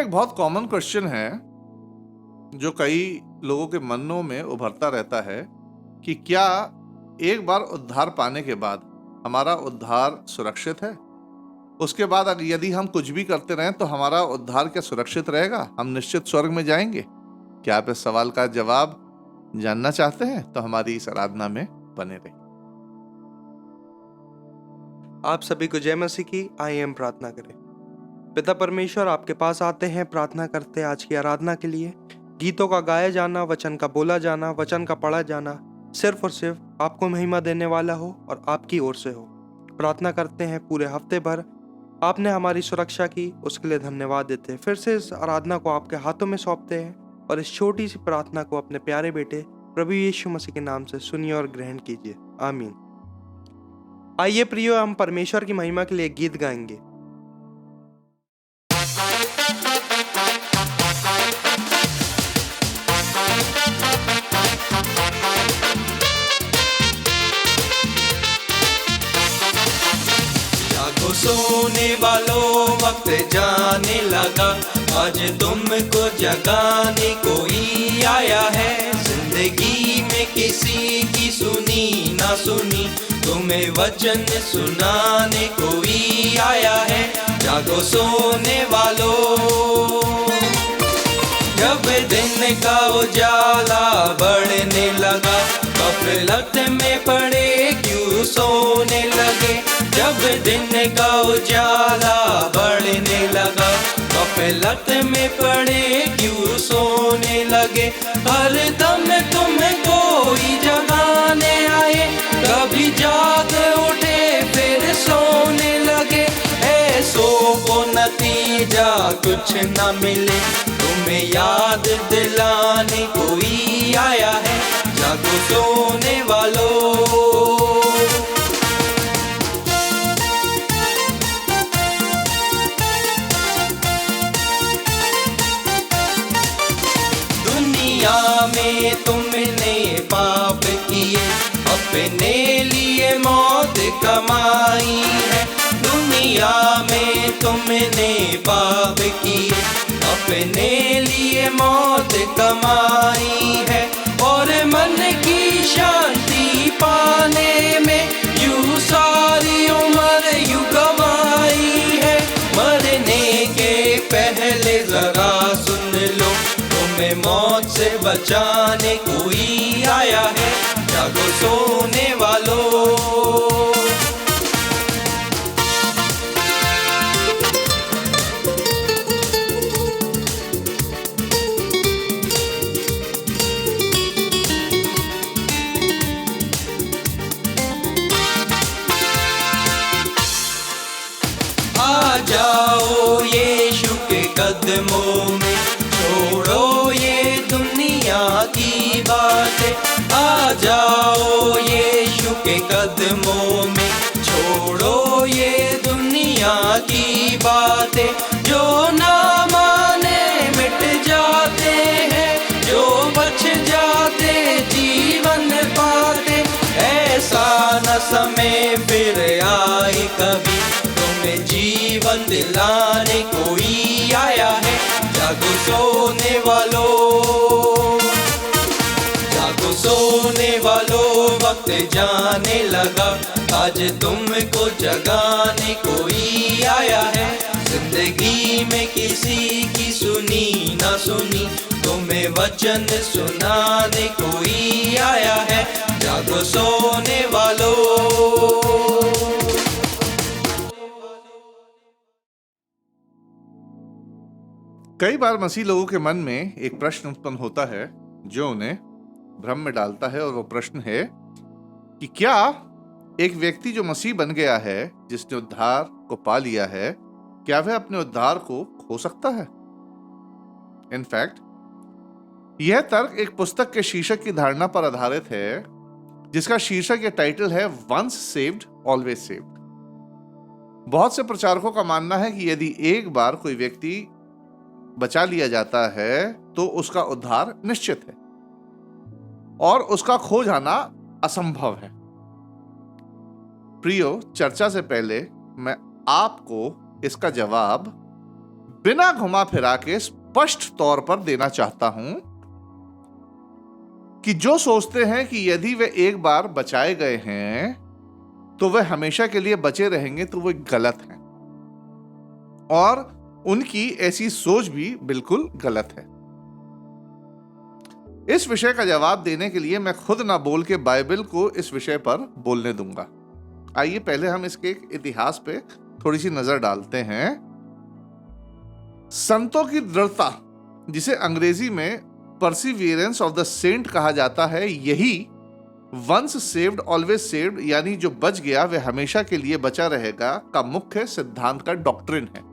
एक बहुत common question है जो कई लोगों के मनों में उभरता रहता है कि क्या एक बार उद्धार पाने के बाद हमारा उद्धार सुरक्षित है? उसके बाद अगर यदि हम कुछ भी करते रहें तो हमारा उद्धार क्या सुरक्षित रहेगा? हम निश्चित स्वर्ग में जाएंगे? क्या आप इस सवाल का जवाब जानना चाहते हैं? तो हमारी इस आराधना में बने रहिए। आप सभी को जय मसीह की। आइए प्रार्थना करें। पिता परमेश्वर, आपके पास आते हैं, प्रार्थना करते हैं आज की आराधना के लिए। गीतों का गाया जाना, वचन का बोला जाना, वचन का पढ़ा जाना सिर्फ और सिर्फ आपको महिमा देने वाला हो और आपकी ओर से हो। प्रार्थना करते हैं पूरे हफ्ते भर आपने हमारी सुरक्षा की, उसके लिए धन्यवाद देते हैं। फिर से इस आराधना को आपके हाथों में सौंपते हैं और इस छोटी सी प्रार्थना को अपने प्यारे बेटे प्रभु यीशु मसीह के नाम से सुनिए और ग्रहण कीजिए। आमीन। आइए प्रियो, हम परमेश्वर की महिमा के लिए गीत गाएंगे। जागो सोने वालों, वक्त जाने लगा, आज तुमको जगाने कोई आया है। जिंदगी में किसी की सुनी ना सुनी, तुम्हें वचन सुनाने कोई आया है। जागो सोने वालों, जब दिन का उजाला बढ़ने लगा, गफलत में पड़े क्यों सोने लगे। जब दिन का उजाला बढ़ने लगा, गफलत में पड़े क्यों सोने लगे। हर दम तुम्हें कोई जगाने आए, कभी जाग उठे फिर सोने लगे। ऐसो को नतीजा कुछ न मिले, तुम्हें याद दिलाने कोई आया है। जागो सोने वालों, दुनिया में तुमने पाप किए, अपने लिए मौत कमाई है। दुनिया में तुमने पाप किए, अपने लिए मौत कमाई है। और मन की शांति पाने में यूं सारी उम्र यूं गवाई है। मरने के पहले जरा सुन लो, तुम्हें मौत से बचाने कोई आया है। जागो सोने वालों, आ जाओ यीशु के कदमों में, छोड़ो ये दुनिया की बातें। आ जाओ यीशु के कदमों में, छोड़ो ये दुनिया की बातें। जो ना माने मिट जाते हैं, जो बच जाते जीवन पाते। ऐसा न समय फिर आए कभी, तुम्हें जीवन दिलाने कोई आया है। जागो सोने वालों, जागो सोने वालों, वक्त जाने लगा, आज तुमको जगाने कोई आया है। जिंदगी में किसी की सुनी ना सुनी, तुम्हें वचन सुनाने कोई आया है। जागो सोने वालों, कई बार मसीह लोगों के मन में एक प्रश्न उत्पन्न होता है जो उन्हें भ्रम में डालता है, और वो प्रश्न है कि क्या एक व्यक्ति जो मसीह बन गया है, जिसने उद्धार को पा लिया है, क्या वह अपने उद्धार को खो सकता है? इनफैक्ट यह तर्क एक पुस्तक के शीर्षक की धारणा पर आधारित है, जिसका शीर्षक या टाइटल है वंस सेव्ड ऑलवेज सेव्ड। बहुत से प्रचारकों का मानना है कि यदि एक बार कोई व्यक्ति बचा लिया जाता है तो उसका उद्धार निश्चित है और उसका खो जाना असंभव है। प्रियो, चर्चा से पहले मैं आपको इसका जवाब बिना घुमा फिरा के स्पष्ट तौर पर देना चाहता हूं कि जो सोचते हैं कि यदि वे एक बार बचाए गए हैं तो वे हमेशा के लिए बचे रहेंगे, तो वे गलत हैं और उनकी ऐसी सोच भी बिल्कुल गलत है। इस विषय का जवाब देने के लिए मैं खुद ना बोल के बाइबल को इस विषय पर बोलने दूंगा। आइए पहले हम इसके इतिहास पे थोड़ी सी नजर डालते हैं। संतों की दृढ़ता, जिसे अंग्रेजी में परसिवियरेंस ऑफ द सेंट कहा जाता है, यही वंस सेव्ड ऑलवेज सेव्ड, यानी जो बच गया वह हमेशा के लिए बचा रहेगा का मुख्य सिद्धांत का डॉक्ट्रिन है।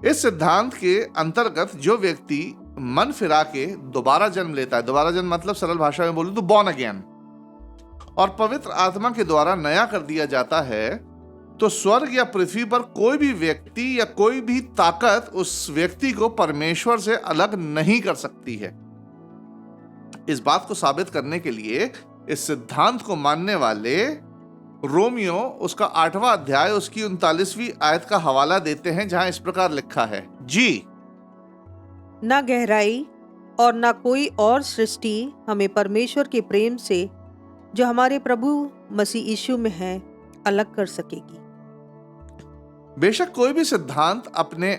इस सिद्धांत के अंतर्गत जो व्यक्ति मन फिरा के दोबारा जन्म लेता है, दोबारा जन्म मतलब सरल भाषा में बोलूं तो बॉर्न अगेन, और पवित्र आत्मा के द्वारा नया कर दिया जाता है, तो स्वर्ग या पृथ्वी पर कोई भी व्यक्ति या कोई भी ताकत उस व्यक्ति को परमेश्वर से अलग नहीं कर सकती है। इस बात को साबित करने के लिए इस सिद्धांत को मानने वाले रोमियो उसका 8वां अध्याय उसकी 39वीं आयत का हवाला देते हैं, जहां इस प्रकार लिखा है, जी न गहराई और न कोई और सृष्टि हमें परमेश्वर के प्रेम से जो हमारे प्रभु मसीह यीशु में है अलग कर सकेगी। बेशक कोई भी सिद्धांत अपने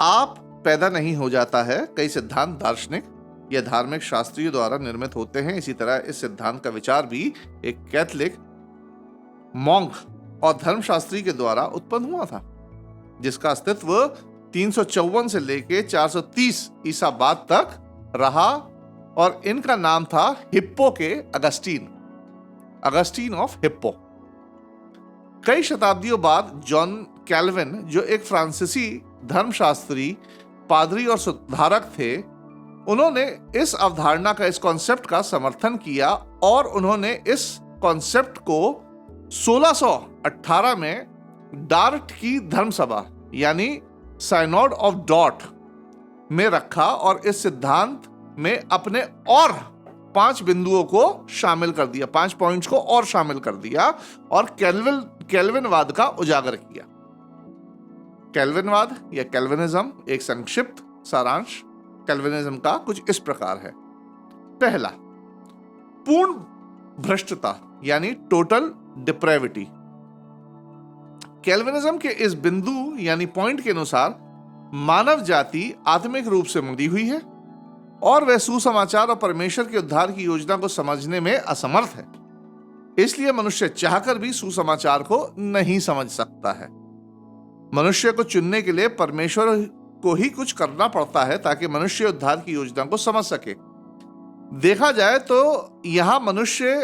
आप पैदा नहीं हो जाता है। कई सिद्धांत दार्शनिक या धार्मिक शास्त्रियों द्वारा निर्मित होते हैं। इसी तरह इस सिद्धांत का विचार भी एक कैथलिक मॉन्क और धर्मशास्त्री के द्वारा उत्पन्न हुआ था, जिसका अस्तित्व 354 से लेके 430 ईसा बाद तक रहा, और इनका नाम था हिप्पो के अगस्टीन ऑफ हिप्पो। कई शताब्दियों बाद जॉन कैल्विन, जो एक फ्रांसीसी धर्मशास्त्री, पादरी और सुधारक थे, उन्होंने इस अवधारणा का, इस कॉन्सेप्ट का समर्थन किया और उन्होंने इस कॉन्सेप्ट को 1618 में डार्ट की धर्मसभा यानी साइनोड ऑफ डॉट में रखा और इस सिद्धांत में अपने और 5 बिंदुओं को शामिल कर दिया, 5 पॉइंट्स को और शामिल कर दिया और कैल्विनवाद का उजागर किया। कैल्विनवाद या कैल्विनिज्म एक संक्षिप्त सारांश कैल्विनिज्म का कुछ इस प्रकार है। पहला, पूर्ण भ्रष्टता यानी टोटल डिप्रेविटी। कैल्विनिज्म के इस बिंदु यानी पॉइंट के अनुसार मानव जाति आत्मिक रूप से मरी हुई है और वह सुसमाचार और परमेश्वर के उद्धार की योजना को समझने में असमर्थ है। इसलिए मनुष्य चाहकर भी सुसमाचार को नहीं समझ सकता है। मनुष्य को चुनने के लिए परमेश्वर को ही कुछ करना पड़ता है ताकि मनुष्य उद्धार की योजना को समझ सके। देखा जाए तो यहां मनुष्य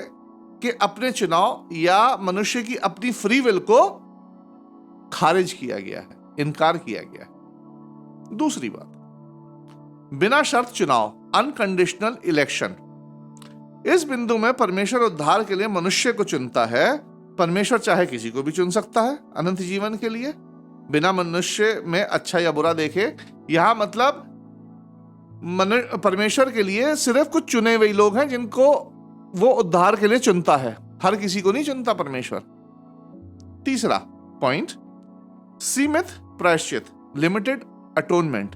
के अपने चुनाव या मनुष्य की अपनी फ्री विल को खारिज किया गया है, इनकार किया गया है। दूसरी बात, बिना शर्त चुनाव, अनकंडीशनल इलेक्शन। इस बिंदु में परमेश्वर उद्धार के लिए मनुष्य को चुनता है। परमेश्वर चाहे किसी को भी चुन सकता है अनंत जीवन के लिए, बिना मनुष्य में अच्छा या बुरा देखे। यहां मतलब परमेश्वर के लिए सिर्फ कुछ चुने हुए लोग हैं जिनको वो उद्धार के लिए चुनता है, हर किसी को नहीं चुनता परमेश्वर। तीसरा पॉइंट, सीमित प्रायश्चित, लिमिटेड अटोनमेंट।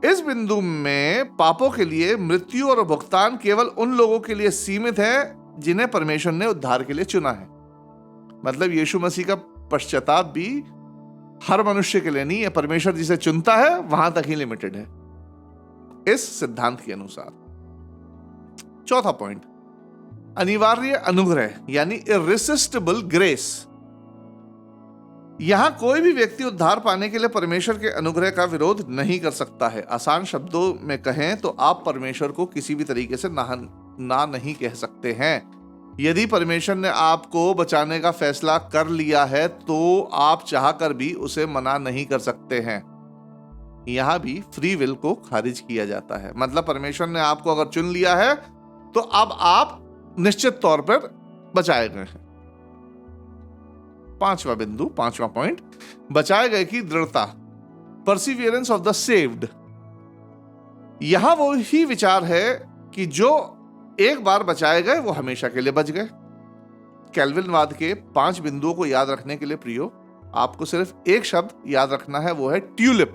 इस बिंदु में पापों के लिए मृत्यु और भुगतान केवल उन लोगों के लिए सीमित है जिन्हें परमेश्वर ने उद्धार के लिए चुना है। मतलब यीशु मसीह का पश्चाताप भी हर मनुष्य के लिए नहीं है, परमेश्वर जिसे चुनता है वहां तक ही लिमिटेड है इस सिद्धांत के अनुसार। चौथा पॉइंट, अनिवार्य अनुग्रह यानी इररेसिस्टिबल ग्रेस। यहां कोई भी व्यक्ति उद्धार पाने के लिए परमेश्वर के अनुग्रह का विरोध नहीं कर सकता है। आसान शब्दों में कहें तो आप परमेश्वर को किसी भी तरीके से ना नहीं कह सकते हैं। यदि परमेश्वर ने आपको बचाने का फैसला कर लिया है तो आप चाहकर भी उसे मना नहीं कर सकते हैं। यहां भी फ्री विल को खारिज किया जाता है। मतलब परमेश्वर ने आपको अगर चुन लिया है तो अब आप निश्चित तौर पर बचाए गए हैं। पांचवा बिंदु, पांचवा पॉइंट, बचाए गए की दृढ़ता, परसिवियरेंस ऑफ द सेव्ड। यहां वो ही विचार है कि जो एक बार बचाए गए वो हमेशा के लिए बच गए। कैल्विनवाद के 5 बिंदुओं को याद रखने के लिए प्रियो, आपको सिर्फ एक शब्द याद रखना है, वो है ट्यूलिप।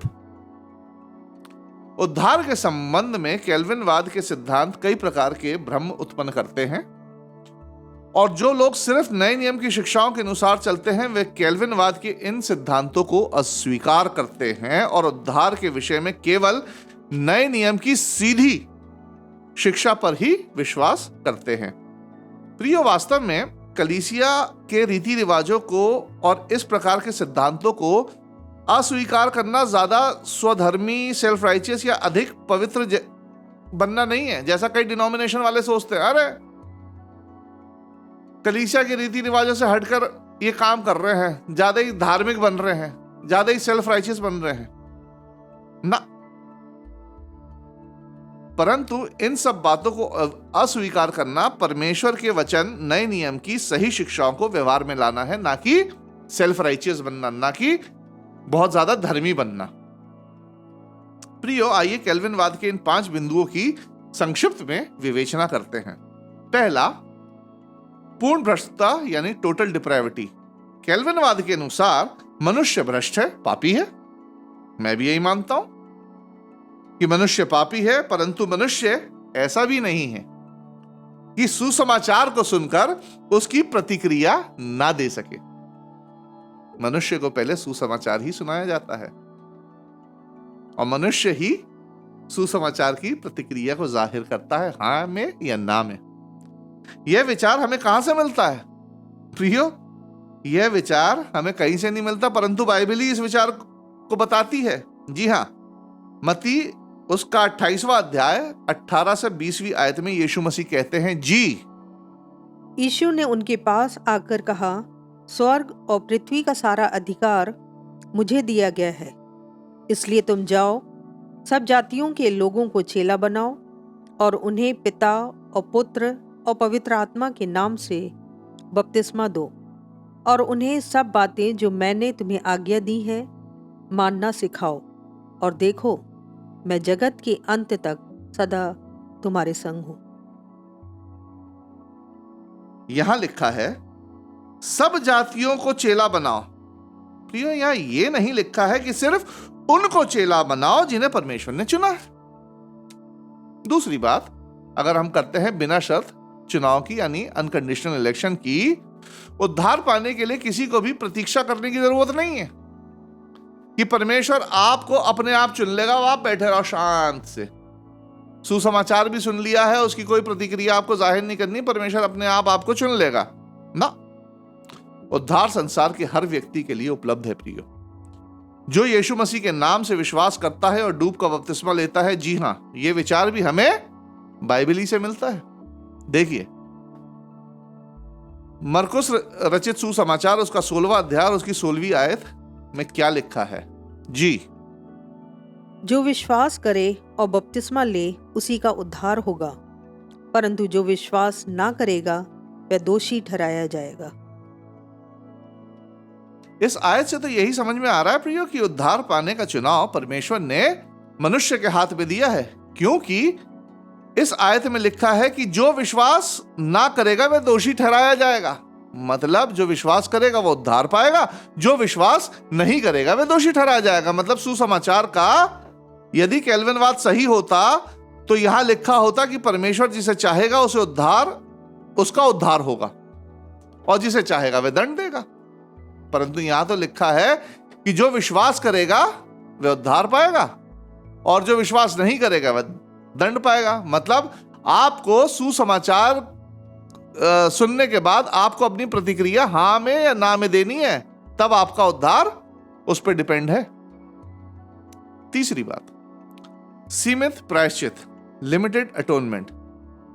उद्धार के संबंध में कैल्विनवाद के सिद्धांत कई प्रकार के भ्रम उत्पन्न करते हैं, और जो लोग सिर्फ नए नियम की शिक्षाओं के अनुसार चलते हैं वे कैल्विनवाद के इन सिद्धांतों को अस्वीकार करते हैं और उद्धार के विषय में केवल नए नियम की सीधी शिक्षा पर ही विश्वास करते हैं। प्रियो, वास्तव में कलीसिया के रीति रिवाजों को और इस प्रकार के सिद्धांतों को अस्वीकार करना ज्यादा स्वधर्मी, सेल्फ राइचियस या अधिक पवित्र बनना नहीं है, जैसा कई डिनोमिनेशन वाले सोचते हैं। अरे कलीसिया के रीति रिवाजों से हटकर ये काम कर रहे हैं, ज्यादा ही धार्मिक बन रहे हैं, ज्यादा ही सेल्फ राइचियस बन रहे हैं ना। परंतु इन सब बातों को अस्वीकार करना परमेश्वर के वचन, नए नियम की सही शिक्षाओं को व्यवहार में लाना है, ना कि सेल्फ राइचियस बनना, ना कि बहुत ज्यादा धर्मी बनना। प्रियो, आइए कैल्विनवाद के इन 5 बिंदुओं की संक्षिप्त में विवेचना करते हैं। पहला, पूर्ण भ्रष्टता यानी टोटल डिप्रेविटी। कैल्विनवाद के अनुसार मनुष्य भ्रष्ट है, पापी है। मैं भी यही मानता हूं कि मनुष्य पापी है, परंतु मनुष्य ऐसा भी नहीं है कि सुसमाचार को सुनकर उसकी प्रतिक्रिया ना दे सके। मनुष्य को पहले सुसमाचार ही सुनाया जाता है और मनुष्य ही सुसमाचार की प्रतिक्रिया को जाहिर करता है, हाँ में या ना में। यह विचार हमें कहां से मिलता है प्रियो? यह विचार हमें कहीं से नहीं मिलता, परंतु बाइबल ही इस विचार को बताती है। जी हां, मत्ती उसका 28वां अध्याय 18 से 20वीं आयत में यीशु मसीह कहते हैं, जी। यीशु ने उनके पास आकर कहा, स्वर्ग और पृथ्वी का सारा अधिकार मुझे दिया गया है, इसलिए तुम जाओ, सब जातियों के लोगों को चेला बनाओ और उन्हें पिता और पुत्र और पवित्र आत्मा के नाम से बपतिस्मा दो और उन्हें सब बातें जो मैंने तुम्हें आज्ञा दी है मानना सिखाओ, और देखो मैं जगत के अंत तक सदा तुम्हारे संग हूं। यहां लिखा है सब जातियों को चेला बनाओ। प्रियो, यहां यह नहीं लिखा है कि सिर्फ उनको चेला बनाओ जिन्हें परमेश्वर ने चुना है। दूसरी बात, अगर हम करते हैं बिना शर्त चुनाव की यानी अनकंडीशनल इलेक्शन की, उद्धार पाने के लिए किसी को भी प्रतीक्षा करने की जरूरत नहीं है कि परमेश्वर आपको अपने आप चुन लेगा, आप बैठे रहो शांत से। सुसमाचार भी सुन लिया है, उसकी कोई प्रतिक्रिया आपको जाहिर नहीं करनी, परमेश्वर अपने आप आपको चुन लेगा ना। उद्धार संसार के हर व्यक्ति के लिए उपलब्ध है प्रियो, जो यीशु मसीह के नाम से विश्वास करता है और डूब का बपतिस्मा लेता है। जी हां, यह विचार भी हमें बाइबल ही से मिलता है। देखिए, मरकुस रचित सुसमाचार उसका 16वां अध्याय उसकी 16वीं आयत में क्या लिखा है? जी। जो विश्वास करे और बपतिस्मा ले उसी का उद्धार होगा, परंतु जो विश्वास ना करेगा वह दोषी ठहराया जाएगा। इस आयत से तो यही समझ में आ रहा है प्रियो कि उद्धार पाने का चुनाव परमेश्वर ने मनुष्य के हाथ में दिया है, क्योंकि इस आयत में लिखा है कि जो विश्वास ना करेगा वह दोषी ठहराया जाएगा। मतलब जो विश्वास करेगा वो उद्धार पाएगा, जो विश्वास नहीं करेगा वह दोषी ठहराया जाएगा। मतलब सुसमाचार का यदि कैल्विनवाद सही होता तो यहां लिखा होता कि परमेश्वर जिसे चाहेगा उसे उसका उद्धार होगा और जिसे चाहेगा वह दंड देगा। परंतु यहां तो लिखा है कि जो विश्वास करेगा वह उद्धार पाएगा और जो विश्वास नहीं करेगा वह दंड पाएगा। मतलब आपको सुसमाचार सुनने के बाद आपको अपनी प्रतिक्रिया हां में या ना में देनी है, तब आपका उद्धार उस पर डिपेंड है। तीसरी बात, सीमित प्रायश्चित, लिमिटेड अटोनमेंट।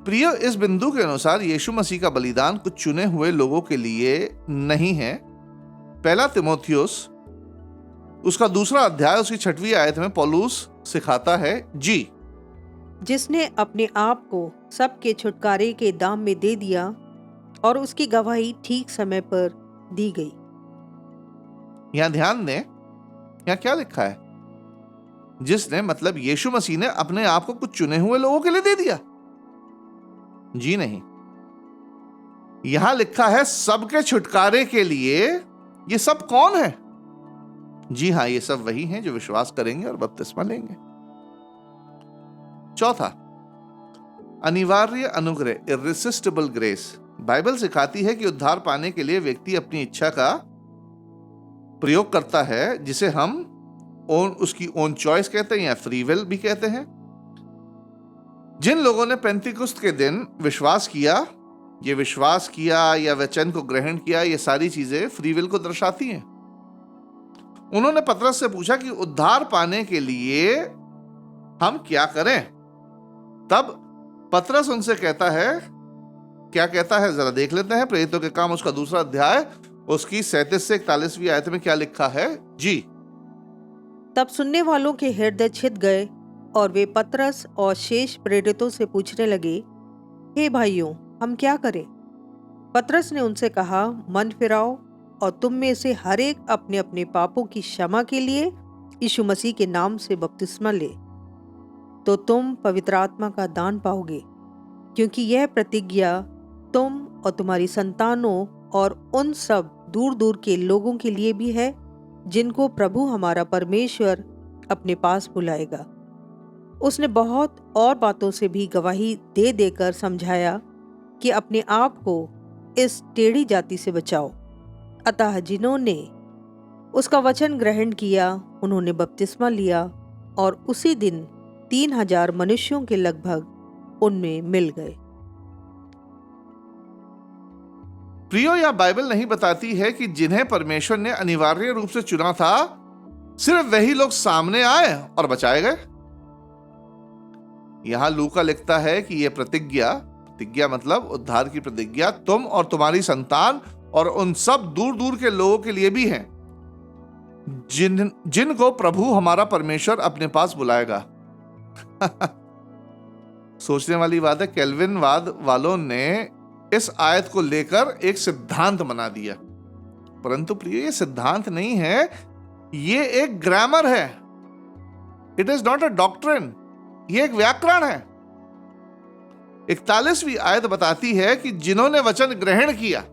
प्रियो, इस बिंदु के अनुसार यीशु मसीह का बलिदान कुछ चुने हुए लोगों के लिए नहीं है। पहला तिमोथियुस उसका 2वां अध्याय उसकी 6वीं आयत में पौलुस सिखाता है, जी। जिसने अपने आप को सबके छुटकारे के दाम में दे दिया और उसकी गवाही ठीक समय पर दी गई। यहां ध्यान दें, यहां क्या लिखा है? जिसने, मतलब यीशु मसीह ने अपने आप को कुछ चुने हुए लोगों के लिए दे दिया? जी नहीं, यहां लिखा है सबके छुटकारे के लिए। ये सब कौन है? जी हाँ, ये सब वही हैं जो विश्वास करेंगे और बपतिस्मा लेंगे। चौथा, अनिवार्य अनुग्रह, इररेसिस्टिबल ग्रेस। बाइबल सिखाती है कि उद्धार पाने के लिए व्यक्ति अपनी इच्छा का प्रयोग करता है, जिसे हम उसकी ओन चॉइस कहते हैं या फ्री विल भी कहते हैं। जिन लोगों ने पेंतिकुस्त के दिन विश्वास किया या वचन को ग्रहण किया, ये सारी चीजें फ्री विल को दर्शाती हैं। उन्होंने पतरस से पूछा कि उद्धार पाने के लिए हम क्या करें। तब पतरस उनसे कहता है, क्या कहता है जरा देख लेते हैं। प्रेरितों के काम उसका 2 अध्याय उसकी 37 से 41वीं आयत में क्या लिखा है जी। तब सुनने वालों के हृदय छिद गए और वे पतरस और शेष प्रेरितों से पूछने लगे, हे भाइयों, हम क्या करें? पतरस ने उनसे कहा, मन फिराओ और तुम में से हर एक अपने अपने पापों की क्षमा के लिए यीशु मसीह के नाम से बपतिस्मा ले, तो तुम पवित्र आत्मा का दान पाओगे, क्योंकि यह प्रतिज्ञा तुम और तुम्हारी संतानों और उन सब दूर दूर के लोगों के लिए भी है जिनको प्रभु हमारा परमेश्वर अपने पास बुलाएगा। उसने बहुत और बातों से भी गवाही दे देकर समझाया कि अपने आप को इस टेढ़ी जाति से बचाओ। अतः जिन्होंने उसका वचन ग्रहण किया उन्होंने बपतिस्मा लिया और उसी दिन 3000 मनुष्यों के लगभग उनमें मिल गए। प्रियो, यह बाइबल नहीं बताती है कि जिन्हें परमेश्वर ने अनिवार्य रूप से चुना था, सिर्फ वही लोग सामने आए और बचाए गए। यहां लूका लिखता है कि यह प्रतिज्ञा मतलब उद्धार की प्रतिज्ञा तुम और तुम्हारी संतान और उन सब दूर दूर के लोगों के लिए भी है जिनको प्रभु हमारा परमेश्वर अपने पास बुलाएगा। सोचने वाली बात है, कैल्विनवाद वालों ने इस आयत को लेकर एक सिद्धांत बना दिया, परंतु प्रिय, ये सिद्धांत नहीं है, ये एक ग्रामर है। It is not a doctrine, ये एक व्याकरण है। 41वीं आयत बताती है कि जिन्होंने वचन ग्रहण किया,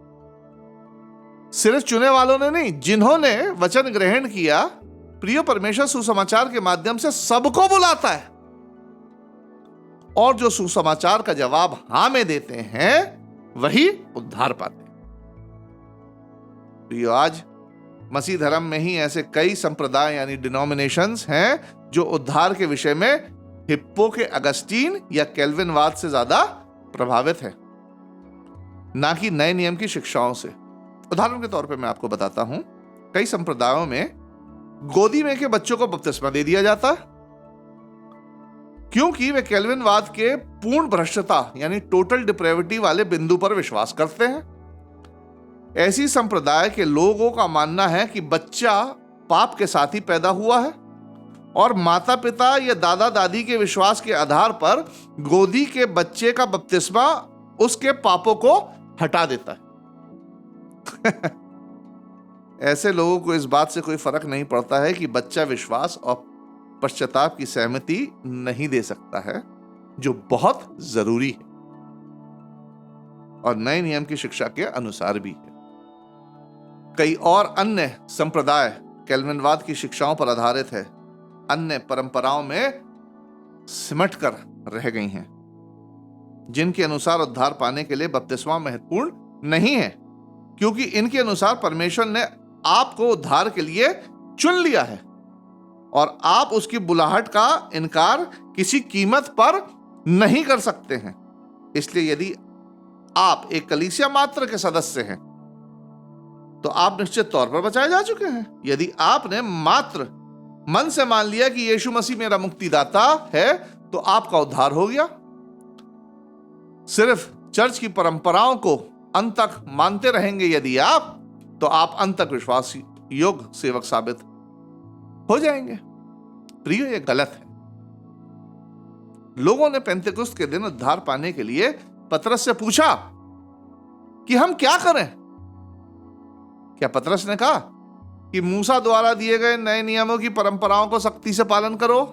सिर्फ चुने वालों ने नहीं, जिन्होंने वचन ग्रहण किया। प्रिय, परमेश्वर सुसमाचार के माध्यम से सबको बुलाता है, और जो सुसमाचार का जवाब हां में देते हैं वही उद्धार पाते हैं। तो आज मसीह धर्म में ही ऐसे कई संप्रदाय यानी डिनोमिनेशंस हैं जो उद्धार के विषय में हिप्पो के अगस्टीन या कैल्विनवाद से ज्यादा प्रभावित है, ना कि नए नियम की शिक्षाओं से। उदाहरण के तौर पे मैं आपको बताता हूं, कई संप्रदायों में गोदी में के बच्चों को बपतिस्मा दे दिया जाता, क्योंकि वे कैल्विनवाद के पूर्ण भ्रष्टता यानी टोटल डिप्रेविटी वाले बिंदु पर विश्वास करते हैं। ऐसी संप्रदाय के लोगों का मानना है कि बच्चा पाप के साथ ही पैदा हुआ है और माता पिता या दादा दादी के विश्वास के आधार पर गोदी के बच्चे का बपतिस्मा उसके पापों को हटा देता है। ऐसे लोगों को इस बात से कोई फर्क नहीं पड़ता है कि बच्चा विश्वास और पश्चाताप की सहमति नहीं दे सकता है, जो बहुत जरूरी है और नए नियम की शिक्षा के अनुसार भी है। कई और अन्य संप्रदाय कैल्विनवाद की शिक्षाओं पर आधारित है, अन्य परंपराओं में सिमट कर रह गई हैं, जिनके अनुसार उद्धार पाने के लिए बपतिस्मा महत्वपूर्ण नहीं है, क्योंकि इनके अनुसार परमेश्वर ने आपको उद्धार के लिए चुन लिया है और आप उसकी बुलाहट का इनकार किसी कीमत पर नहीं कर सकते हैं। इसलिए यदि आप एक कलीसिया मात्र के सदस्य हैं तो आप निश्चित तौर पर बचाए जा चुके हैं। यदि आपने मात्र मन से मान लिया कि यीशु मसीह मेरा मुक्तिदाता है तो आपका उद्धार हो गया। सिर्फ चर्च की परंपराओं को अंत तक मानते रहेंगे यदि आप, तो आप अंत तक विश्वास योग्य सेवक साबित हो जाएंगे। प्रियो, ये गलत है। लोगों ने पेंतेकुस्त के दिन उद्धार पाने के लिए पतरस से पूछा कि हम क्या करें। क्या पतरस ने कहा कि मूसा द्वारा दिए गए नए नियमों की परंपराओं को सख्ती से पालन करो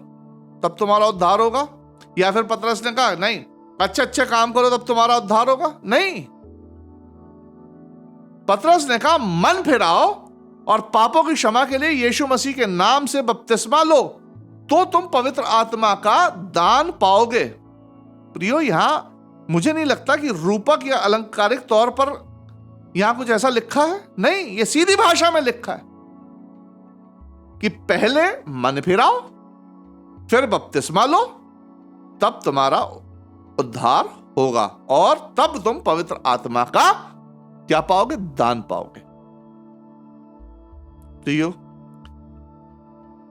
तब तुम्हारा उद्धार होगा? या फिर पतरस ने कहा नहीं, अच्छे अच्छे काम करो तब तुम्हारा उद्धार होगा? नहीं, पतरस ने कहा मन फिराओ और पापों की क्षमा के लिए यीशु मसीह के नाम से बपतिस्मा लो, तो तुम पवित्र आत्मा का दान पाओगे। प्रियो, यहां मुझे नहीं लगता कि रूपक या अलंकारिक तौर पर यहां कुछ ऐसा लिखा है। नहीं, यह सीधी भाषा में लिखा है कि पहले मन फिराओ, फिर बपतिस्मा लो, तब तुम्हारा उद्धार होगा और तब तुम पवित्र आत्मा का क्या पाओगे? दान पाओगे। प्रियो,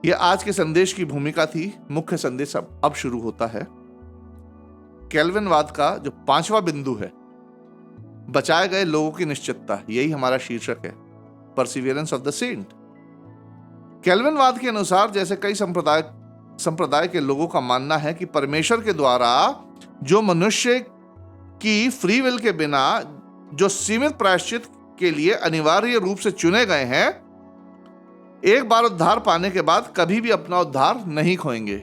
यह आज के संदेश की भूमिका थी। मुख्य संदेश अब शुरू होता है। कैल्विनवाद का जो 5वां बिंदु है, बचाए गए लोगों की निश्चितता, यही हमारा शीर्षक है, परसिवियरेंस ऑफ द सेंट। कैल्विनवाद के अनुसार जैसे कई संप्रदाय के लोगों का मानना है कि परमेश्वर के द्वारा जो मनुष्य की फ्री विल के बिना जो सीमित प्रायश्चित के लिए अनिवार्य रूप से चुने गए हैं, एक बार उद्धार पाने के बाद कभी भी अपना उद्धार नहीं खोएंगे।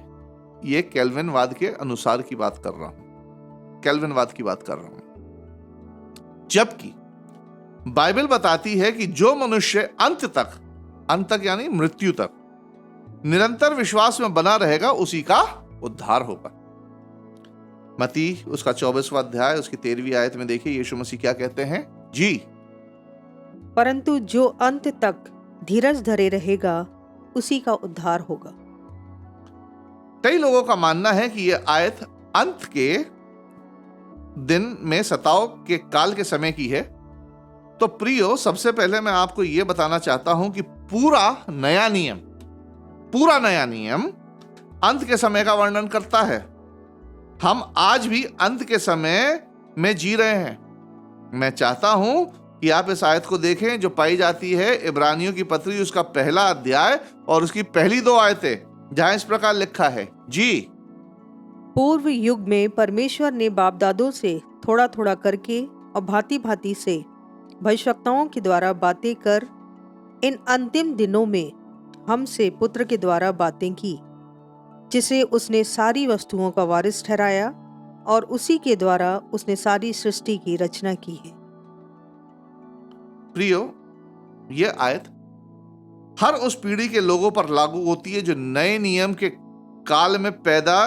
ये कैल्विनवाद के अनुसार की बात कर रहा हूं, कैल्विनवाद की बात कर रहा हूं। जबकि बाइबल बताती है कि जो मनुष्य अंत तक यानी मृत्यु तक निरंतर विश्वास में बना रहेगा, उसी का उद्धार होगा। मत्ती उसका 24वां अध्याय उसकी 13वीं आयत में देखिए यीशु मसीह क्या कहते हैं जी। परंतु जो अंत तक धीरज धरे रहेगा, उसी का उद्धार होगा। कई लोगों का मानना है कि यह आयत अंत के दिन में सताव के काल के समय की है। तो प्रियो, सबसे पहले मैं आपको यह बताना चाहता हूं कि पूरा नया नियम अंत के समय का वर्णन करता है। हम आज भी अंत के समय में जी रहे हैं। मैं चाहता हूं कि आप इस आयत को देखें जो पाई जाती है इब्रानियों की पत्री उसका 1 अध्याय और उसकी पहली 2 आयतें, जहां इस प्रकार लिखा है जी। पूर्व युग में परमेश्वर ने बाप दादों से थोड़ा थोड़ा करके और भांति भांति से भविष्यवक्ताओं के द्वारा बातें कर इन अंतिम दिनों में हमसे पुत्र के द्वारा बातें की, जिसे उसने सारी वस्तुओं का वारिस ठहराया और उसी के द्वारा उसने सारी सृष्टि की रचना की है। प्रियो, यह आयत हर उस पीढ़ी के लोगों पर लागू होती है जो नए नियम के काल में पैदा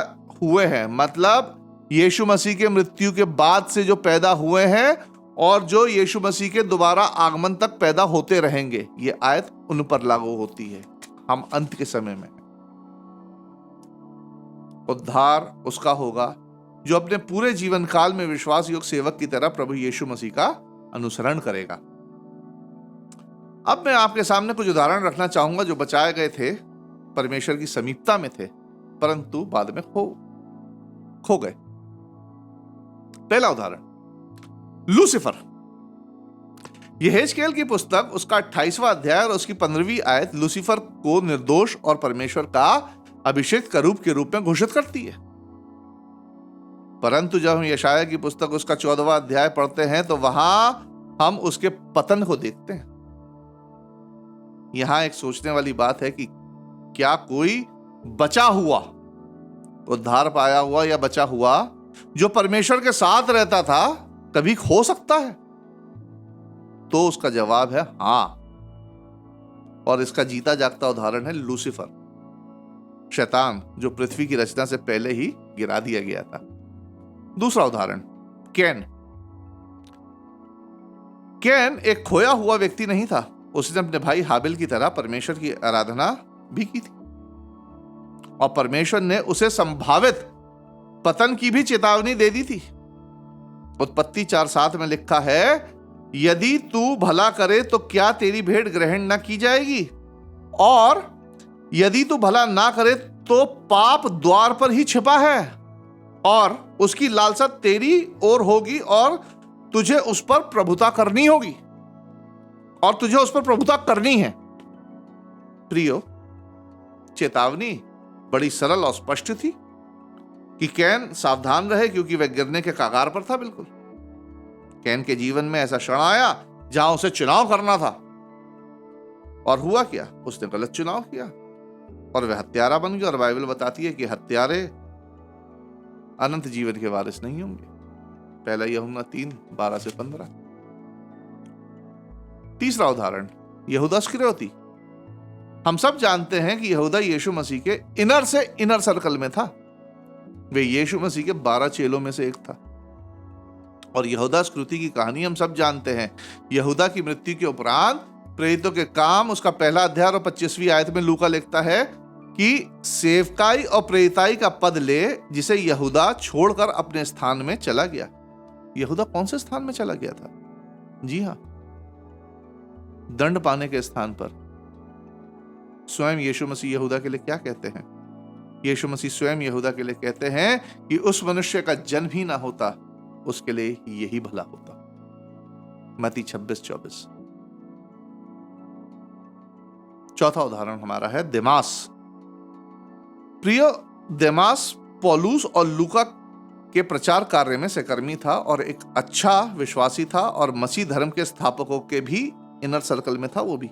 हुए हैं, मतलब यीशु मसीह के मृत्यु के बाद से जो पैदा हुए हैं और जो यीशु मसीह के दोबारा आगमन तक पैदा होते रहेंगे। यह आयत उन पर लागू होती है। हम अंत के समय में उद्धार उसका होगा जो अपने पूरे जीवन काल में विश्वास योग्य सेवक की तरह प्रभु यीशु मसीह का अनुसरण करेगा। अब मैं आपके सामने कुछ उदाहरण रखना चाहूंगा जो बचाए गए थे, परमेश्वर की समीपता में थे, परंतु बाद में खो गए। पहला उदाहरण, लूसीफर। यहेजकेल की पुस्तक उसका 28वां अध्याय और उसकी 15वीं आयत लूसीफर को निर्दोष और परमेश्वर का अभिषेक करूब के रूप में घोषित करती है। परंतु जब हम यशाया की पुस्तक उसका 14वां अध्याय पढ़ते हैं तो वहां हम उसके पतन को देखते हैं। यहां एक सोचने वाली बात है कि क्या कोई बचा हुआ, उद्धार पाया हुआ या बचा हुआ जो परमेश्वर के साथ रहता था कभी खो सकता है? तो उसका जवाब है हां। और इसका जीता जागता उदाहरण है लूसीफर, शैतान, जो पृथ्वी की रचना से पहले ही गिरा दिया गया था। दूसरा उदाहरण, कैन एक खोया हुआ व्यक्ति नहीं था। उसने अपने भाई हाबिल की तरह परमेश्वर की आराधना भी की थी और परमेश्वर ने उसे संभावित पतन की भी चेतावनी दे दी थी। उत्पत्ति 4:7 में लिखा है, यदि तू भला करे तो क्या तेरी भेंट ग्रहण न की जाएगी, और यदि तू भला ना करे तो पाप द्वार पर ही छिपा है और उसकी लालसा तेरी ओर होगी और तुझे उस पर प्रभुता करनी होगी और तुझे उस पर प्रभुता करनी है। प्रियो, चेतावनी बड़ी सरल और स्पष्ट थी कि कैन सावधान रहे क्योंकि वह गिरने के कगार पर था। बिल्कुल, कैन के जीवन में ऐसा क्षण आया जहां उसे चुनाव करना था और हुआ क्या? उसने गलत चुनाव किया और वह हत्यारा बन गया। और बाइबल बताती है कि हत्यारे अनंत जीवन के वारिस नहीं होंगे। पहला यूहन्ना 3:12-15। तीसरा उदाहरण, यहूदा इस्करियोती। हम सब जानते हैं कि यहूदा यीशु मसीह के इनर से इनर सर्कल में था। वे यीशु मसीह के 12 चेलों में से एक था। और यहूदा स्कृति की कहानी हम सब जानते हैं। यहूदा की मृत्यु के उपरांत प्रेरितों के काम उसका पहला अध्याय और 25वीं आयत में लूका लिखता है कि सेवकाई और प्रेरिताई का पद ले, जिसे यहूदा छोड़कर अपने स्थान में चला गया। यहूदा कौन से स्थान में चला गया था? जी हां, दंड पाने के स्थान पर। स्वयं यीशु मसीह यहूदा के लिए क्या कहते हैं? यीशु मसीह स्वयं यहूदा के लिए कहते हैं कि उस मनुष्य का जन्म ही ना होता, उसके लिए यही भला होता। मत्ती 26:24। चौथा उदाहरण हमारा है देमास। प्रियो, देमास पौलुस और लूका के प्रचार कार्य में सहकर्मी था और एक अच्छा विश्वासी था और मसीह धर्म के स्थापकों के भी इनर सर्कल में था। वो भी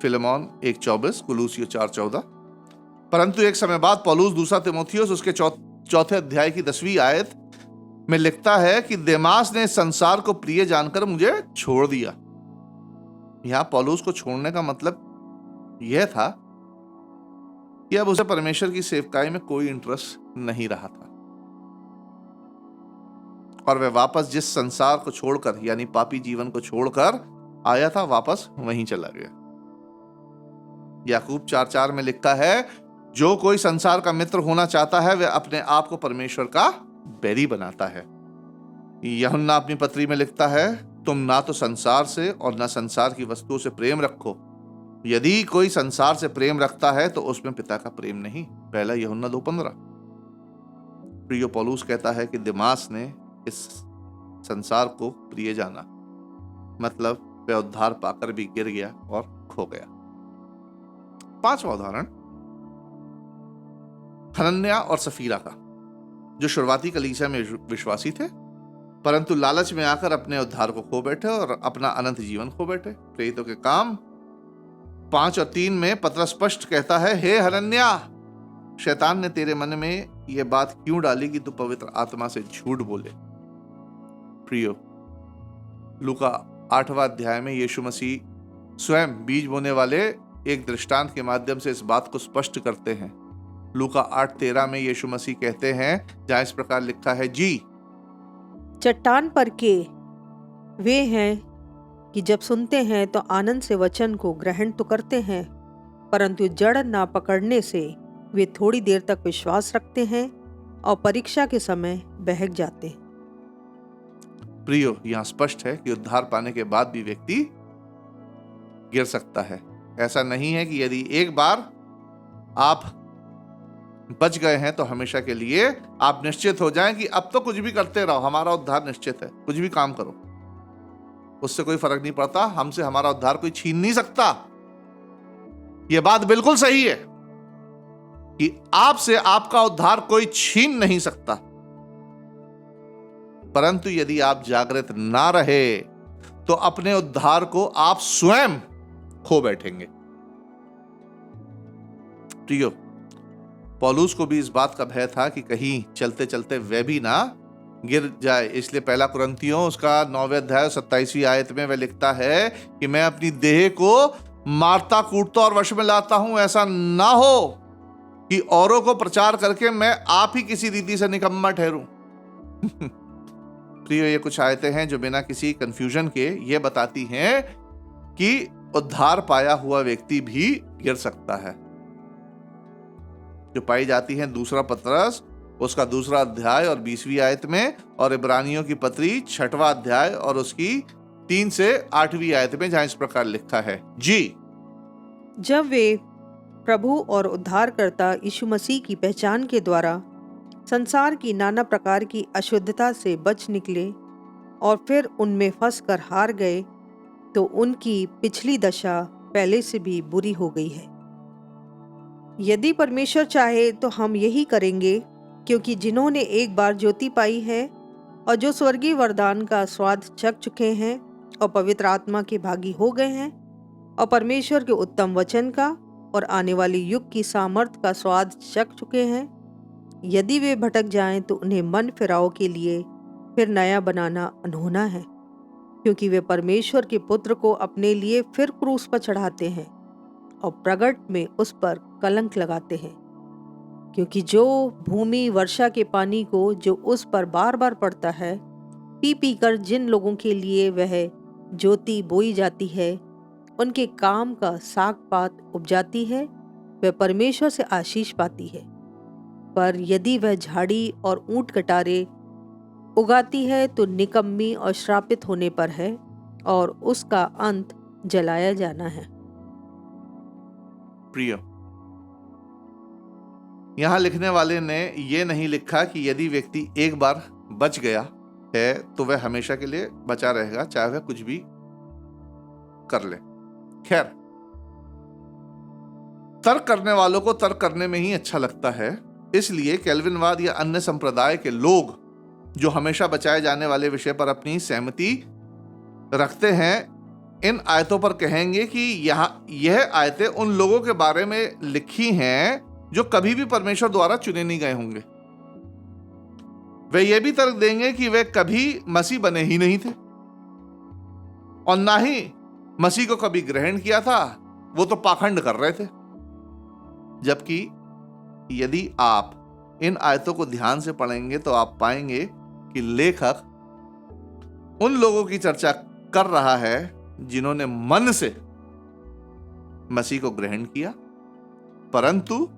फिलेमोन 1:24, कुलूसियों 4:14। परंतु एक समय बाद पौलुस दूसरा तीमुथियुस उसके चौथे अध्याय की 10वीं आयत में लिखता है कि देमास ने संसार को प्रिय जानकर मुझे छोड़ दिया। यहां पौलुस को छोड़ने का मतलब यह था कि अब उसे परमेश्वर की सेवकाई में कोई इंटरेस्ट नहीं रहा था और वह वापस जिस संसार को छोड़कर, यानी पापी जीवन को छोड़कर आया था, वापस वहीं चला गया। याकूब 4:4 में लिखता है, जो कोई संसार का मित्र होना चाहता है वह अपने आप को परमेश्वर का बैरी बनाता है। यूहन्ना अपनी पत्री में लिखता है, तुम ना तो संसार से और ना संसार की वस्तुओं से प्रेम रखो। यदि कोई संसार से प्रेम रखता है तो उसमें पिता का प्रेम नहीं। पहला यूहन्ना 2:15। प्रियो, पौलुस कहता है कि देमास ने इस संसार को प्रिय जाना, मतलब वह उद्धार पाकर भी गिर गया और खो गया। पांचवा उदाहरण हनन्याह और सफीरा का, जो शुरुआती कलीसिया में विश्वासी थे परंतु लालच में आकर अपने उद्धार को खो बैठे और अपना अनंत जीवन खो बैठे। प्रेरितों के काम 5 और 3 में पतरस स्पष्ट कहता है, हे हनन्याह, शैतान ने तेरे मन में यह बात क्यों डाली कि तू पवित्र आत्मा से झूठ बोले। प्रियो, लूका 8वां अध्याय में यीशु मसीह स्वयं बीज बोने वाले एक दृष्टांत के माध्यम से इस बात को स्पष्ट करते हैं। लूका 8:13 में यीशु मसीह कहते हैं, जहां इस प्रकार लिखा है, जी चट्टान पर के वे हैं कि जब सुनते हैं तो आनंद से वचन को ग्रहण तो करते हैं, परंतु जड़ ना पकड़ने से वे थोड़ी देर तक विश्वास रखते हैं और परीक्षा के समय बहक जाते हैं। प्रियो, यहां स्पष्ट है कि उद्धार पाने के बाद भी व्यक्ति गिर सकता है। ऐसा नहीं है कि यदि एक बार आप बच गए हैं तो हमेशा के लिए आप निश्चित हो जाएं कि अब तो कुछ भी करते रहो, हमारा उद्धार निश्चित है, कुछ भी काम करो, उससे कोई फर्क नहीं पड़ता, हमसे हमारा उद्धार कोई छीन नहीं सकता। यह बात बिल्कुल सही है कि आपसे आपका उद्धार कोई छीन नहीं सकता, परंतु यदि आप जागृत ना रहे तो अपने उद्धार को आप स्वयं खो बैठेंगे। प्रियो, पौलुस को भी इस बात का भय था कि कहीं चलते चलते वह भी ना गिर जाए। इसलिए पहला कुरिन्थियों उसका 9वें अध्याय 27वीं आयत में वह लिखता है कि मैं अपनी देह को मारता कूटता और वश में लाता हूं, ऐसा ना हो कि औरों को प्रचार करके मैं आप ही किसी रीति से निकम्मा ठहरूं। प्रियो, ये कुछ आयतें हैं जो बिना किसी कंफ्यूजन के ये बताती हैं कि उद्धार पाया हुआ व्यक्ति भी गिर सकता है, जो पाई जाती है दूसरा पतरस उसका 2 अध्याय और 20वीं आयत में, और इब्रानियों की पत्री 6वां अध्याय और उसकी 3 से 8वीं आयत में, जहां इस प्रकार लिखा है, जी जब वे प्रभु और उद्धारकर्ता यीशु मसीह की पहचान के द्वारा संसार की नाना प्रकार की अशुद्धता से बच निकले और फिर उनमें फंसकर हार गए, तो उनकी पिछली दशा पहले से भी बुरी हो गई है। यदि परमेश्वर चाहे तो हम यही करेंगे, क्योंकि जिन्होंने एक बार ज्योति पाई है और जो स्वर्गीय वरदान का स्वाद चख चुके हैं और पवित्र आत्मा के भागी हो गए हैं और परमेश्वर के उत्तम वचन का और आने वाले युग की सामर्थ का स्वाद चख चुके हैं, यदि वे भटक जाएं तो उन्हें मन फिराव के लिए फिर नया बनाना अनहोना है। क्योंकि वे परमेश्वर के पुत्र को अपने लिए फिर क्रूस पर चढ़ाते हैं और प्रगट में उस पर कलंक लगाते हैं। क्योंकि जो भूमि वर्षा के पानी को जो उस पर बार बार पड़ता है पी पी कर जिन लोगों के लिए वह ज्योति बोई जाती है, उनके काम का साग पात उपजाती है, वह परमेश्वर से आशीष पाती है। पर यदि वह झाड़ी और ऊंट कटारे उगाती है तो निकम्मी और श्रापित होने पर है और उसका अंत जलाया जाना है। प्रिय, यहां लिखने वाले ने यह नहीं लिखा कि यदि व्यक्ति एक बार बच गया है तो वह हमेशा के लिए बचा रहेगा, चाहे वह कुछ भी कर ले। खैर, तर्क करने वालों को तर्क करने में ही अच्छा लगता है, इसलिए कैल्विनवाद या अन्य संप्रदाय के लोग जो हमेशा बचाए जाने वाले विषय पर अपनी सहमति रखते हैं, इन आयतों पर कहेंगे कि यह आयतें उन लोगों के बारे में लिखी हैं जो कभी भी परमेश्वर द्वारा चुने नहीं गए होंगे। वे यह भी तर्क देंगे कि वे कभी मसीह बने ही नहीं थे और ना ही मसीह को कभी ग्रहण किया था, वो तो पाखंड कर रहे थे। जबकि यदि आप इन आयतों को ध्यान से पढ़ेंगे तो आप पाएंगे कि लेखक उन लोगों की चर्चा कर रहा है जिन्होंने मन से मसीह को ग्रहण किया, परंतु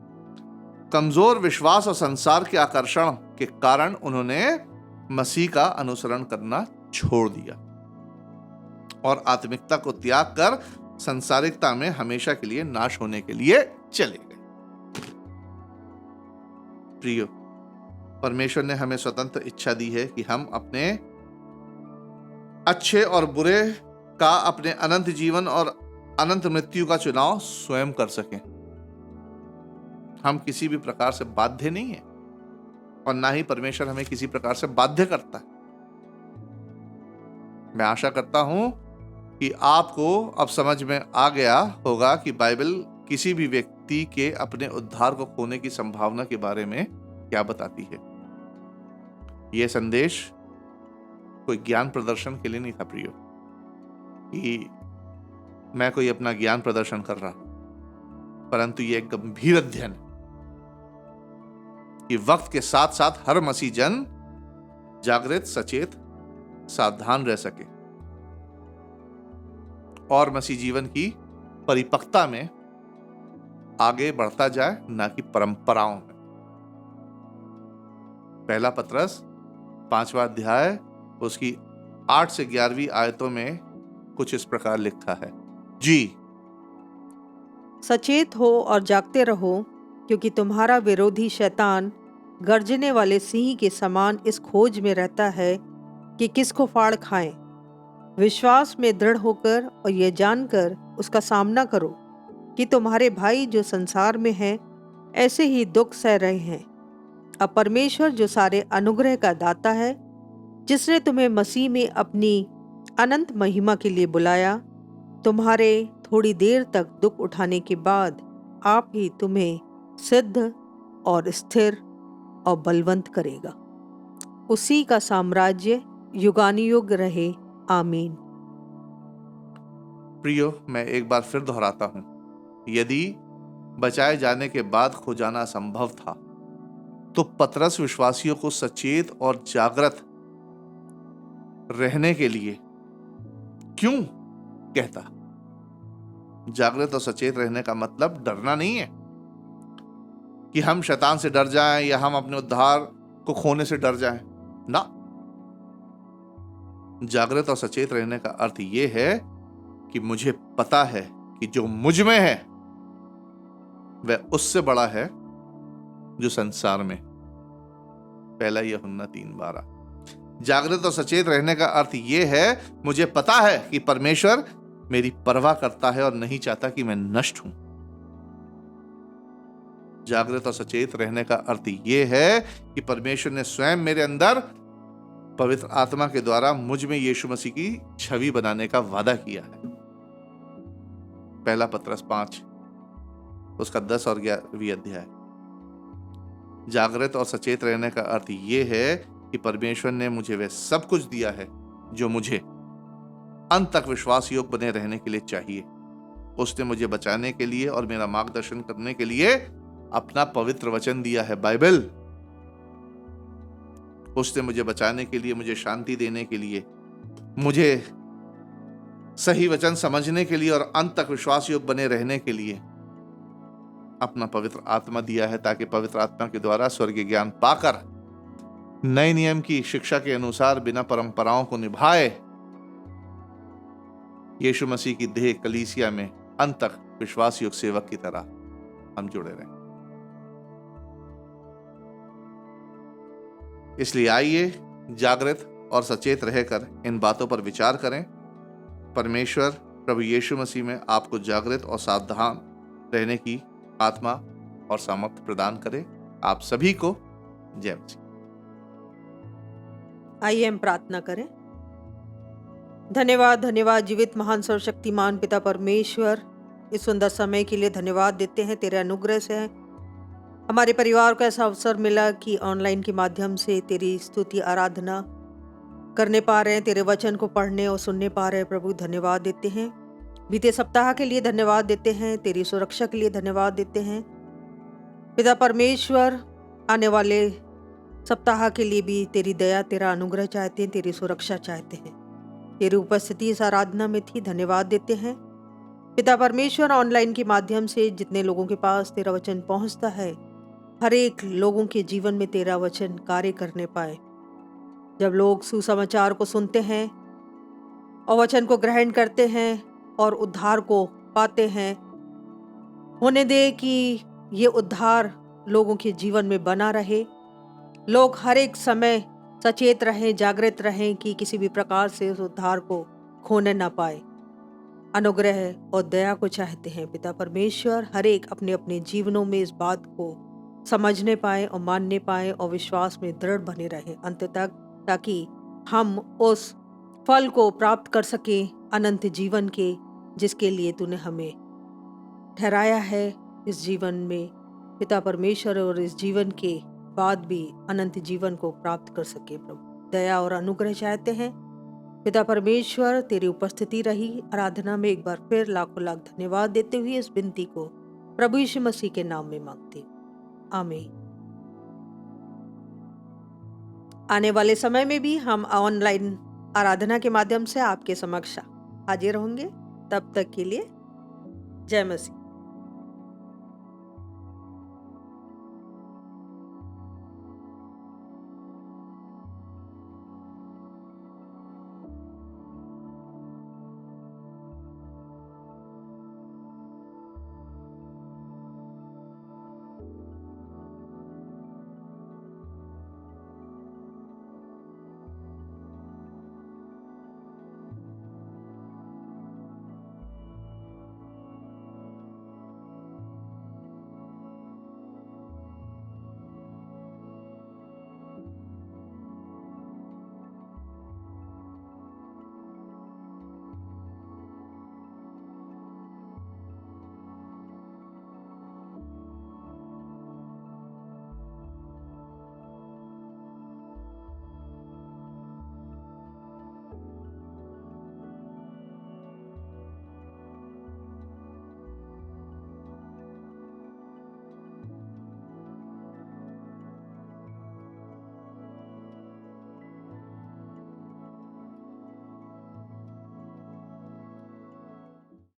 कमजोर विश्वास और संसार के आकर्षण के कारण उन्होंने मसीह का अनुसरण करना छोड़ दिया और आत्मिकता को त्याग कर संसारिकता में हमेशा के लिए नाश होने के लिए चले गए। प्रियो, परमेश्वर ने हमें स्वतंत्र इच्छा दी है कि हम अपने अच्छे और बुरे का, अपने अनंत जीवन और अनंत मृत्यु का चुनाव स्वयं कर सकें। हम किसी भी प्रकार से बाध्य नहीं है और ना ही परमेश्वर हमें किसी प्रकार से बाध्य करता है। मैं आशा करता हूं कि आपको अब समझ में आ गया होगा कि बाइबल किसी भी व्यक्ति के अपने उद्धार को खोने की संभावना के बारे में क्या बताती है। यह संदेश कोई ज्ञान प्रदर्शन के लिए नहीं था प्रियो, कि मैं कोई अपना ज्ञान प्रदर्शन कर रहा, परंतु यह एक गंभीर अध्ययन है कि वक्त के साथ साथ हर मसीह जन जागृत, सचेत, सावधान रह सके और मसीह जीवन की परिपक्वता में आगे बढ़ता जाए, ना कि परंपराओं में। पहला पत्रस 5वां अध्याय उसकी 8 से 11वीं आयतों में कुछ इस प्रकार लिखा है। जी, सचेत हो और जागते रहो, क्योंकि तुम्हारा विरोधी शैतान गर्जने वाले सिंह के समान इस खोज में रहता है कि किसको फाड़ खाए। विश्वास में दृढ़ होकर और यह जानकर उसका सामना करो कि तुम्हारे भाई जो संसार में हैं ऐसे ही दुख सह रहे हैं। अब परमेश्वर जो सारे अनुग्रह का दाता है, जिसने तुम्हें मसीह में अपनी अनंत महिमा के लिए बुलाया, तुम्हारे थोड़ी देर तक दुख उठाने के बाद आप ही तुम्हें सिद्ध और स्थिर और बलवंत करेगा। उसी का साम्राज्य युगानुयुग रहे। आमीन। प्रियो, मैं एक बार फिर दोहराता हूं, यदि बचाए जाने के बाद खो जाना संभव था तो पतरस विश्वासियों को सचेत और जागृत रहने के लिए क्यों कहता? जागृत और सचेत रहने का मतलब डरना नहीं है कि हम शैतान से डर जाएं या हम अपने उद्धार को खोने से डर जाएं। ना, जागृत और सचेत रहने का अर्थ यह है कि मुझे पता है कि जो मुझ में है वह उससे बड़ा है जो संसार में। पहला यूहन्ना 3:12। जागृत और सचेत रहने का अर्थ यह है, मुझे पता है कि परमेश्वर मेरी परवाह करता है और नहीं चाहता कि मैं नष्ट हूं। जागृत और सचेत रहने का अर्थ यह है कि परमेश्वर ने स्वयं मेरे अंदर पवित्र आत्मा के द्वारा मुझ में यीशु मसीह की छवि बनाने का वादा किया है। पहला पत्रस 5 उसका 10 और 11वीं अध्याय। जागृत और सचेत रहने का अर्थ यह है कि परमेश्वर ने मुझे वह सब कुछ दिया है जो मुझे अंत तक विश्वास योग बने रहने के लिए चाहिए। उसने मुझे बचाने के लिए और मेरा मार्गदर्शन करने के लिए अपना पवित्र वचन दिया है, बाइबल। उसने मुझे बचाने के लिए, मुझे शांति देने के लिए, मुझे सही वचन समझने के लिए और अंत तक विश्वास योग बने रहने के लिए अपना पवित्र आत्मा दिया है, ताकि पवित्र आत्मा के द्वारा स्वर्गीय ज्ञान पाकर नए नियम की शिक्षा के अनुसार बिना परंपराओं को निभाए यीशु मसीह की देह कलीसिया में अंत तक विश्वास योग सेवक की तरह हम जुड़े रहें। इसलिए आइए जागृत और सचेत रहकर इन बातों पर विचार करें। परमेश्वर प्रभु यीशु मसीह में आपको जागृत और सावधान रहने की आत्मा और सामर्थ्य प्रदान करे। आप सभी को जय मसीह। आइए हम प्रार्थना करें। धन्यवाद, धन्यवाद जीवित महान सर्वशक्तिमान पिता परमेश्वर, इस सुंदर समय के लिए धन्यवाद देते हैं। तेरे अनुग्रह से हमारे परिवार को ऐसा अवसर मिला कि ऑनलाइन के माध्यम से तेरी स्तुति आराधना करने पा रहे हैं, तेरे वचन को पढ़ने और सुनने पा रहे हैं। प्रभु धन्यवाद देते हैं। बीते सप्ताह के लिए धन्यवाद देते हैं, तेरी सुरक्षा के लिए धन्यवाद देते हैं। पिता परमेश्वर, आने वाले सप्ताह के लिए भी तेरी दया, तेरा अनुग्रह चाहते हैं, तेरी सुरक्षा चाहते हैं। तेरी उपस्थिति इस आराधना में थी, धन्यवाद देते हैं। पिता परमेश्वर, ऑनलाइन के माध्यम से जितने लोगों के पास तेरा वचन पहुंचता है, हर एक लोगों के जीवन में तेरा वचन कार्य करने पाए। जब लोग सुसमाचार को सुनते हैं और वचन को ग्रहण करते हैं और उद्धार को पाते हैं, होने दे कि ये उद्धार लोगों के जीवन में बना रहे। लोग हर एक समय सचेत रहें, जागृत रहें कि किसी भी प्रकार से उस उद्धार को खोने ना पाए। अनुग्रह और दया को चाहते हैं पिता परमेश्वर। हर एक अपने अपने जीवनों में इस बात को समझने पाए और मानने पाए और विश्वास में दृढ़ बने रहे अंत तक, ताकि हम उस फल को प्राप्त कर सकें, अनंत जीवन के, जिसके लिए तूने हमें ठहराया है इस जीवन में पिता परमेश्वर, और इस जीवन के बाद भी अनंत जीवन को प्राप्त कर सके। प्रभु दया और अनुग्रह चाहते हैं पिता परमेश्वर। तेरी उपस्थिति रही आराधना में, एक बार फिर लाखों लाख धन्यवाद देते हुए इस विनती को प्रभु यीशु मसीह के नाम में मांगते हैं, आमीन। आने वाले समय में भी हम ऑनलाइन आराधना के माध्यम से आपके समक्ष हाजिर होंगे। तब तक के लिए जय मसीह।